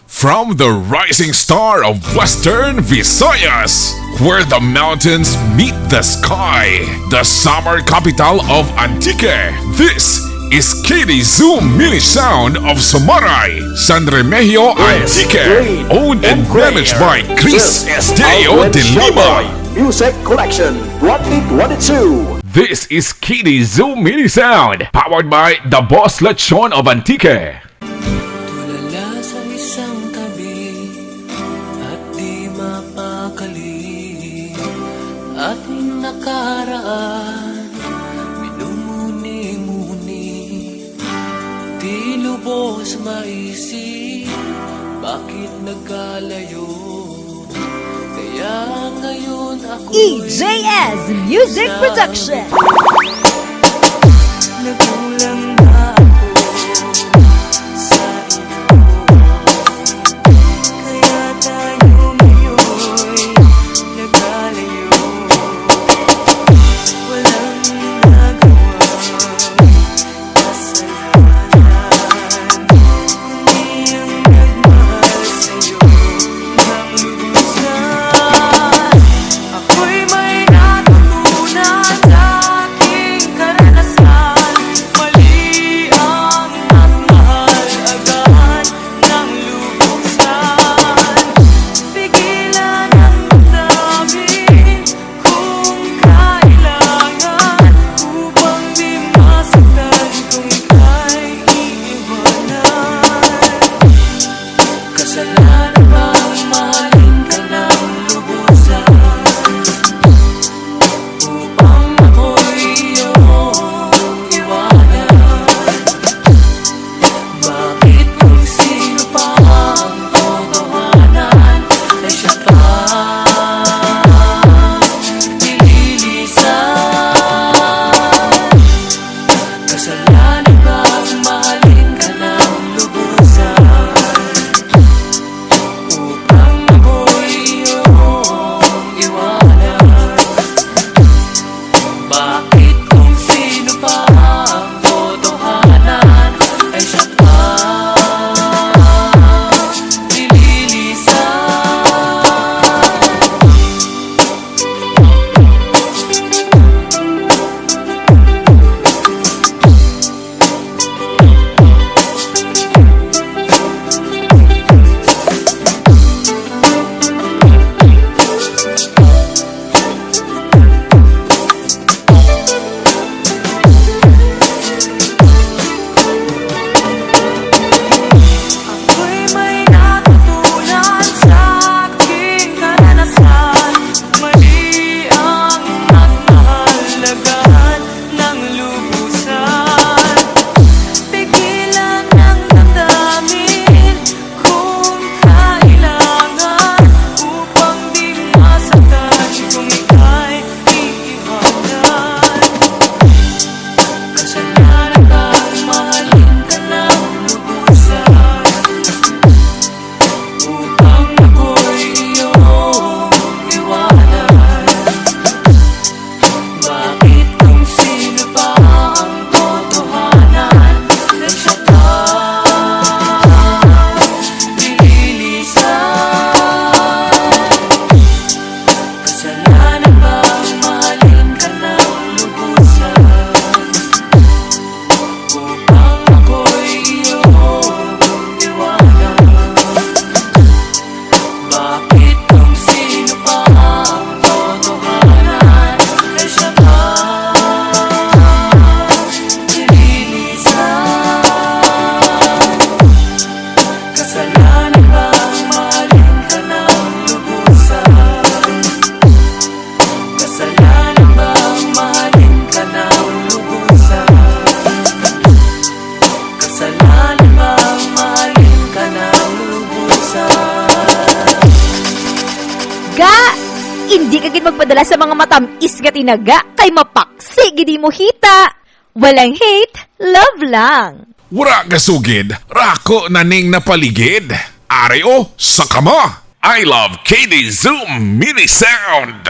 From the rising star of Western Visayas, where the mountains meet the sky, the summer capital of Antique, this is KD Zoom Mini Sound of Somaray, San Remigio, Antique, owned and managed by Chris Deo de Lima. Music Collection 2022. This is KD Zoom Mini Sound, powered by the Boss Lechon of Antique. Tulala sa isang tabi at di mapakali, ating nakaraan minumuni-muni, di lubos maisip bakit nagkalayo. Kaya ngayon ako EJS Music Production. Nagulang na ako sa iyo, kaya tayo ngayon nagkalayo. Walang nagawang kasalanan, kundi ang nagmahal sa'yo ng lubusan. Ako'y may natutunan sa aking karanasan. Mali ang magmahal agad ng lubusan. Pigilan ang damdamin kung kailangan, upang di masaktan kung ika'y iiwanan. Kasalanan bang mahalin ka ng lubusan, upang ako'y iyong iwanan? Bakit kung sino pa ang totohanan ay siya pa nililisan? Kasalanan bang mahalin ka ng lubusan, upang ako'y iyong iwanan? Bakit kung sino pa ang totohanan ay siya pa nililisan? Ako'y may natutunan sa aking karanasan. Mali ang magmahal agad ng lubusan. Pigilan ang damdamin kung kailangan, upang di masaktan kung ika'y iiwanan. Kasalanan bang mahalin ka ng lubusan, upang ako'y iyong iwanan? Bakit kung sino pa ang totohanan ay siya pa nililisan? Kasalanan bang mahalin ka ng lubusan, upang ako'y iyong iwanan? Bakit kung sino pa ang totohanan ay siya pa nililisan? Kasalanan bang mahalin ka ng lubusan? Kasalanan bang mahalin ka ng lubusan? Kasalanan bang mahalin ka ng lubusan? Ga! Hindi ka gid magpadala sa mga matamis nga tinaga kay mapaksi gidi mo hita. Walang hate, love lang. Wara gasugid, rako naning napaligid. Are o, sa kama. I love KD Zoom Mini Sound.